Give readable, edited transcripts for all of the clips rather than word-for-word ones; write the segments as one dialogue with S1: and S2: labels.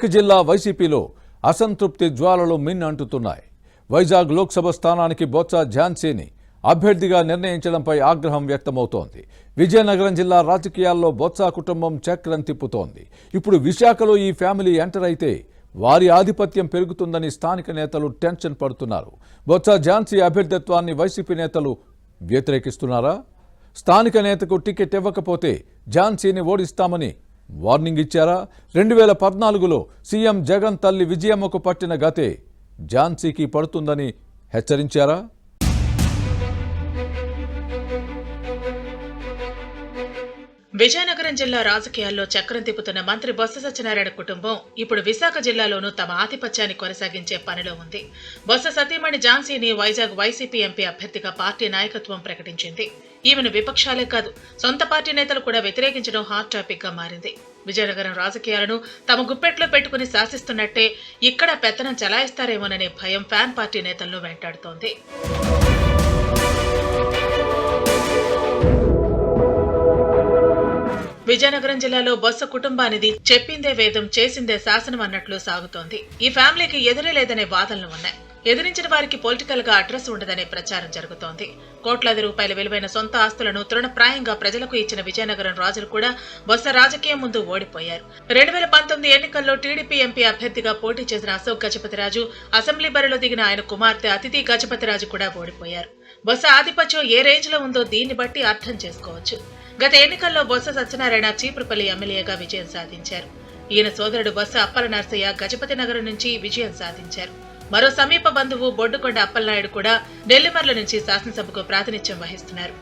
S1: జిల్లా వైసీపీలో అసంతృప్తి జ్వాలలు మిన్నంటుతున్నాయి. వైజాగ్ లోక్సభ స్థానానికి బొత్స ఝాన్సీని అభ్యర్థిగా నిర్ణయించడంపై ఆగ్రహం వ్యక్తమవుతోంది. విజయనగరం జిల్లా రాజకీయాల్లో బొత్స కుటుంబం చక్రం తిప్పుతోంది. ఇప్పుడు విశాఖలో ఈ ఫ్యామిలీ ఎంటర్ అయితే వారి ఆధిపత్యం పెరుగుతుందని స్థానిక నేతలు టెన్షన్ పడుతున్నారు. బొత్స ఝాన్సీ అభ్యర్థిత్వాన్ని వైసీపీ నేతలు వ్యతిరేకిస్తున్నారా? స్థానిక నేతకు టికెట్ ఇవ్వకపోతే ఝాన్సీని ఓడిస్తామని వార్నింగ్ ఇచ్చారా? 2014లో సీఎం జగన్ తల్లి విజయమ్మకు పట్టిన గతే ఝాన్సీకి పడుతుందని హెచ్చరించారా?
S2: విజయనగరం జిల్లా రాజకీయాల్లో చక్రం తిప్పుతున్న మంత్రి బొత్స సత్యనారాయణ కుటుంబం ఇప్పుడు విశాఖ జిల్లాలోనూ తమ ఆధిపత్యాన్ని కొనసాగించే పనిలో ఉంది. బొత్స సతీమణి ఝాన్సీని వైజాగ్ వైసీపీ ఎంపీ అభ్యర్థిగా పార్టీ నాయకత్వం ప్రకటించింది. ఈమెను విపక్షాలే కాదు, సొంత పార్టీ నేతలు కూడా వ్యతిరేకించడం హాట్ టాపిక్ గా మారింది. విజయనగరం రాజకీయాలను తమ గుప్పెట్లో పెట్టుకుని శాసిస్తున్నట్టే ఇక్కడ పెత్తనం చెలాయిస్తారేమోననే భయం ఫ్యాన్ పార్టీ నేతలను వెంటాడుతోంది. విజయనగరం జిల్లాలో బొత్స కుటుంబానిది చెప్పిందే వేదం చేసిందే శాసనం అన్నట్లు సాగుతోంది. ఈ ఫ్యామిలీకి ఎదురే లేదనే వాదనలు ఉన్నాయి. ఎదిరించిన వారికి పొలిటికల్ గా అడ్రస్ ఉండదనే ప్రచారం జరుగుతోంది. కోట్లాది రూపాయల విలువైన సొంత ఆస్తులను తృణప్రాయంగా ప్రజలకు ఇచ్చిన విజయనగరం రాజులు కూడా బొత్స రాజకీయం ముందు ఓడిపోయారు. 2019 ఎన్నికల్లో టీడీపీ ఎంపీ అభ్యర్థిగా పోటీ చేసిన అశోక్ గజపతిరాజు, అసెంబ్లీ బరిలో దిగిన ఆయన కుమార్తె అతిథి గజపతిరాజు కూడా ఓడిపోయారు. బొత్స ఆధిపత్యం ఏ రేంజ్ లో ఉందో దీన్ని బట్టి అర్థం చేసుకోవచ్చు. గత ఎన్నికల్లో బొత్స సత్యనారాయణ చీపురుపల్లి ఎమ్మెల్యేగా విజయం సాధించారు. ఈయన సోదరుడు బొత్స అప్పల నర్సయ్య గజపతి నగరం నుంచి విజయం సాధించారు. మరో సమీప బంధువు బొడ్డుకొండ అప్పలనాయుడు కూడా నెల్లిమర్ల నుంచి శాసనసభకు ప్రాతినిధ్యం వహిస్తున్నారు.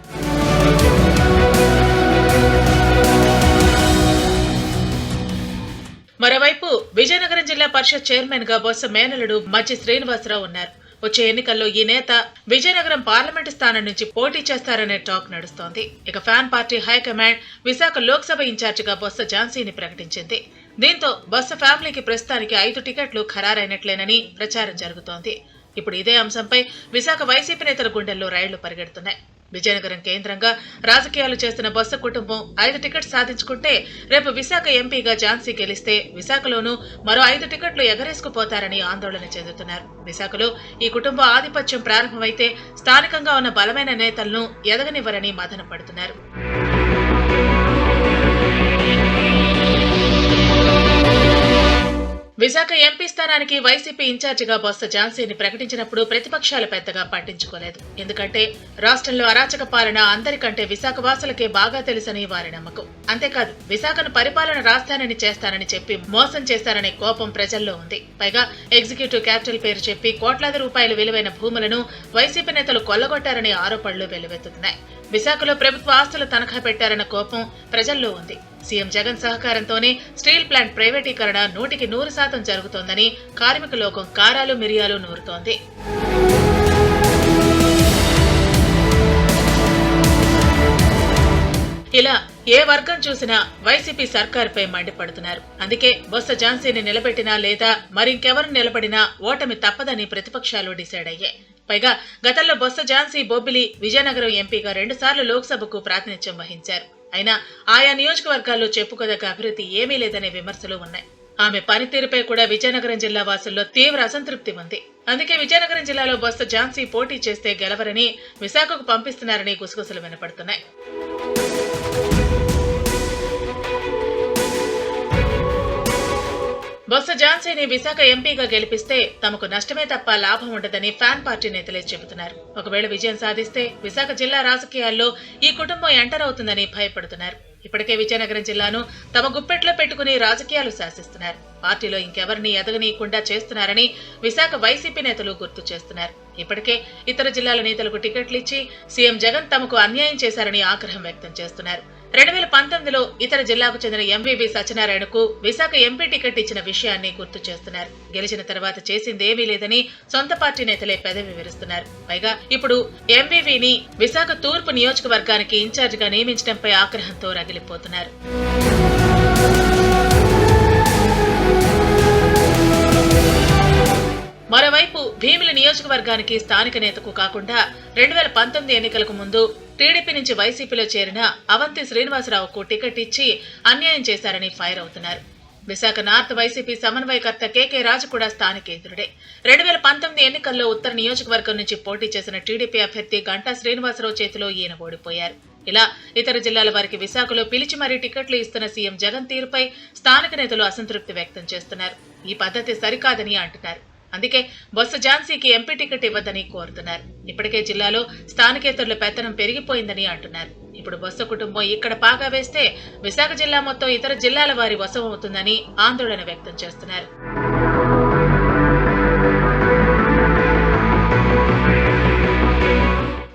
S2: మరోవైపు విజయనగరం జిల్లా పరిషత్ చైర్మన్ గా బొత్స మేనలుడు మచ్చి శ్రీనివాసరావు ఉన్నారు. వచ్చే ఎన్నికల్లో ఈ నేత విజయనగరం పార్లమెంటు స్థానం నుంచి పోటీ చేస్తారనే టాక్ నడుస్తోంది. ఇక fan party high command Visakha Lok Sabha ఇన్ఛార్జిగా బొత్స ఝాన్సీని ప్రకటించింది. దీంతో బొత్స ఫ్యామిలీకి ప్రస్తుతానికి 5 టికెట్లు ఖరారైనట్లేనని ప్రచారం జరుగుతోంది. ఇప్పుడు ఇదే అంశంపై విశాఖ వైసీపీ నేతల గుండెల్లో రైళ్లు పరిగెడుతున్నాయి. విజయనగరం కేంద్రంగా రాజకీయాలు చేస్తున్న బొత్స కుటుంబం 5 టికెట్స్ సాధించుకుంటే రేపు విశాఖ ఎంపీగా ఝాన్సీ గెలిస్తే విశాఖలోనూ మరో 5 టికెట్లు ఎగరేసుకుపోతారని ఆందోళన చెందుతున్నారు. విశాఖలో ఈ కుటుంబ ఆధిపత్యం ప్రారంభమైతే స్థానికంగా ఉన్న బలమైన నేతలను ఎదగనివ్వరని మదన పడుతున్నారు. విశాఖ ఎంపీ స్థానానికి వైసీపీ ఇన్ఛార్జిగా బొత్స ఝాన్సీని ప్రకటించినప్పుడు ప్రతిపక్షాలు పెద్దగా పట్టించుకోలేదు. ఎందుకంటే రాష్ట్రంలో అరాచక పాలన అందరికంటే విశాఖ వాసులకే బాగా తెలుసని వారి నమ్మకం. అంతేకాదు విశాఖను పరిపాలన రాజధానిని చేస్తానని చెప్పి మోసం చేశారనే కోపం ప్రజల్లో ఉంది. పైగా ఎగ్జిక్యూటివ్ క్యాపిటల్ పేరు చెప్పి కోట్లాది రూపాయల విలువైన భూములను వైసీపీ నేతలు కొల్లగొట్టారనే ఆరోపణలు వెల్లువెత్తుతున్నాయి. విశాఖలో ప్రభుత్వ ఆస్తులు తనఖా పెట్టారన్న కోపం ప్రజల్లో ఉంది. సీఎం జగన్ సహకారంతోనే స్టీల్ ప్లాంట్ ప్రైవేటీకరణ 100% జరుగుతోందని కార్మిక లోకం కారాలు మిరియాలు నూరుతోంది. ఇలా ఏ వర్గం చూసినా వైసీపీ సర్కారుపై మండిపడుతున్నారు. అందుకే బొత్స ఝాన్సీని నిలబెట్టినా లేదా మరింకెవరు నిలబడినా ఓటమి తప్పదని ప్రతిపక్షాలు డిసైడ్ అయ్యాయి. పైగా గతంలో బొత్స ఝాన్సీ బొబ్బిలి విజయనగరం ఎంపీగా 2 సార్లు లోక్సభకు ప్రాతినిధ్యం వహించారు. అయినా ఆయా నియోజకవర్గాల్లో చెప్పుకోదగ్గ అభివృద్ధి ఏమీ లేదనే విమర్శలు ఉన్నాయి. ఆమె పనితీరుపై కూడా విజయనగరం జిల్లా వాసుల్లో తీవ్ర అసంతృప్తి ఉంది. అందుకే విజయనగరం జిల్లాలో బొత్స ఝాన్సీ పోటీ చేస్తే గెలవరని విశాఖకు పంపిస్తున్నారని గుసగుసలు వినపడుతున్నాయి. బొత్స ఝాన్సీని విశాఖ ఎంపీగా గెలిపిస్తే తమకు నష్టమే తప్ప లాభం ఉండదని ఫ్యాన్ పార్టీ నేతలే చెబుతున్నారు. ఒకవేళ విజయం సాధిస్తే విశాఖ జిల్లా రాజకీయాల్లో ఈ కుటుంబం ఎంటర్ అవుతుందని భయపడుతున్నారు. ఇప్పటికే విజయనగరం జిల్లాను తమ గుప్పెట్లో పెట్టుకుని రాజకీయాలు శాసిస్తున్నారు. పార్టీలో ఇంకెవరిని ఎదగనీయకుండా చేస్తున్నారని విశాఖ వైసీపీ నేతలు గుర్తు చేస్తున్నారు. ఇప్పటికే ఇతర జిల్లాల నేతలకు టికెట్లు ఇచ్చి సీఎం జగన్ తమకు అన్యాయం చేశారని ఆగ్రహం వ్యక్తం చేస్తున్నారు. 2019లో ఇతర జిల్లాకు చెందిన ఎంవీవీ సత్యనారాయణకు విశాఖ ఎంపీ టికెట్ ఇచ్చిన విషయాన్ని గుర్తు చేస్తున్నారు. గెలిచిన తర్వాత చేసిందేమీ లేదని సొంత పార్టీ నేతలే పెదవి విరుస్తున్నారు. పైగా ఇప్పుడు ఎంవీవీని విశాఖ తూర్పు నియోజకవర్గానికి ఇన్ఛార్జిగా నియమించడంపై ఆగ్రహంతో రగిలిపోతున్నారు. మరోవైపు భీమిలి నియోజకవర్గానికి స్థానిక నేతకు కాకుండా 2019 ఎన్నికలకు ముందు టీడీపీ నుంచి వైసీపీలో చేరిన అవంతి శ్రీనివాసరావుకు టికెట్ ఇచ్చి అన్యాయం చేశారని ఫైర్ అవుతున్నారు. విశాఖ నార్త్ వైసీపీ సమన్వయకర్త కేకే రాజు కూడా స్థానికేతరుడే. 2019 ఎన్నికల్లో ఉత్తర నియోజకవర్గం నుంచి పోటీ చేసిన టీడీపీ అభ్యర్థి గంటా శ్రీనివాసరావు చేతిలో ఈయన ఓడిపోయారు. ఇలా ఇతర జిల్లాల వారికి విశాఖలో పిలిచి మరీ టికెట్లు ఇస్తున్న సీఎం జగన్ తీరుపై స్థానిక నేతలు అసంతృప్తి వ్యక్తం చేస్తున్నారు. ఈ పద్ధతి సరికాదని అంటున్నారు. అందుకే బొత్స ఝాన్సీకి ఎంపీ టికెట్ ఇవ్వద్దని కోరుతున్నారు. ఇప్పటికే జిల్లాలో స్థానికేతరుల పెత్తనం పెరిగిపోయిందని అంటున్నారు. ఇప్పుడు బొత్స కుటుంబం ఇక్కడ పాగా వేస్తే విశాఖ జిల్లా మొత్తం ఇతర జిల్లాల వారి వశం అవుతుందని ఆందోళన వ్యక్తం చేస్తున్నారు.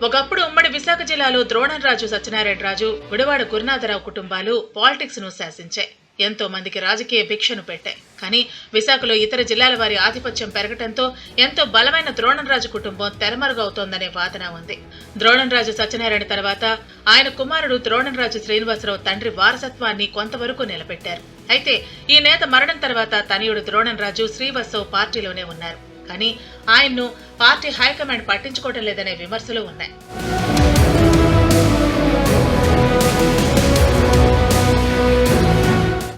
S2: ఒకప్పుడు ఉమ్మడి విశాఖ జిల్లాలో ద్రోణంరాజు సత్యనారాయణరాజు, గుడివాడ గురునాథరావు కుటుంబాలు పాలిటిక్స్ ను శాసించాయి. ఎంతో మందికి రాజకీయ భిక్షను పెట్టాయి. కానీ విశాఖలో ఇతర జిల్లాల వారి ఆధిపత్యం పెరగటంతో ఎంతో బలమైన ద్రోణంరాజు కుటుంబం తెరమరుగవుతోందనే వాదన ఉంది. ద్రోణంరాజు సత్యనారాయణ తర్వాత ఆయన కుమారుడు ద్రోణంరాజు శ్రీనివాసరావు తండ్రి వారసత్వాన్ని కొంతవరకు నిలబెట్టారు. అయితే ఈ నేత మరణం తర్వాత తనయుడు ద్రోణంరాజు శ్రీవత్సవ్ పార్టీలోనే ఉన్నారు. కానీ ఆయన్ను పార్టీ హైకమాండ్ పట్టించుకోవడం లేదనే విమర్శలు ఉన్నాయి.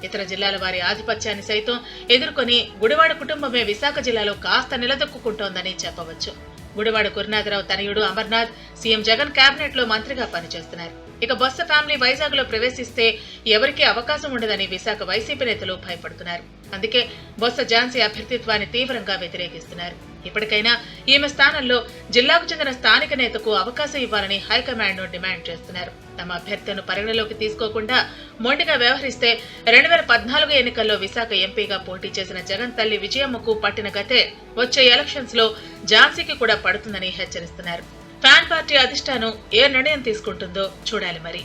S2: ఇతర జిల్లాల వారి ఆధిపత్యాన్ని సైతం ఎదుర్కొని గుడివాడ కుటుంబమే విశాఖ జిల్లాలో కాస్త నిలదొక్కుంటోందని చెప్పవచ్చు. గుడివాడ గురునాథరావు తనయుడు అమర్నాథ్ సీఎం జగన్ కేబినెట్ లో మంత్రిగా పనిచేస్తున్నారు. ఇక బొత్స ఫ్యామిలీ వైజాగ్ లో ప్రవేశిస్తే ఎవరికీ అవకాశం ఉండదని విశాఖ వైసీపీ నేతలు భయపడుతున్నారు. అందుకే బొత్స ఝాన్సీ అభ్యర్థిత్వాన్ని తీవ్రంగా వ్యతిరేకిస్తున్నారు. ఇప్పటికైనా ఈమె స్థానంలో జిల్లాకు చెందిన స్థానిక నేతకు అవకాశం ఇవ్వాలని హైకమాండ్ ను డిమాండ్ చేస్తున్నారు. తమ అభ్యర్థులను పరిగణలోకి తీసుకోకుండా మొండిగా వ్యవహరిస్తే 2014 ఎన్నికల్లో విశాఖ ఎంపీగా పోటీ చేసిన జగన్ తల్లి విజయమ్మకు పట్టిన గతే వచ్చే ఎలక్షన్స్ లో ఝాన్సీకి కూడా పడుతుందని హెచ్చరిస్తున్నారు. ఫ్యాన్ పార్టీ అధిష్టానం ఏ నిర్ణయం తీసుకుంటుందో చూడాలి మరి.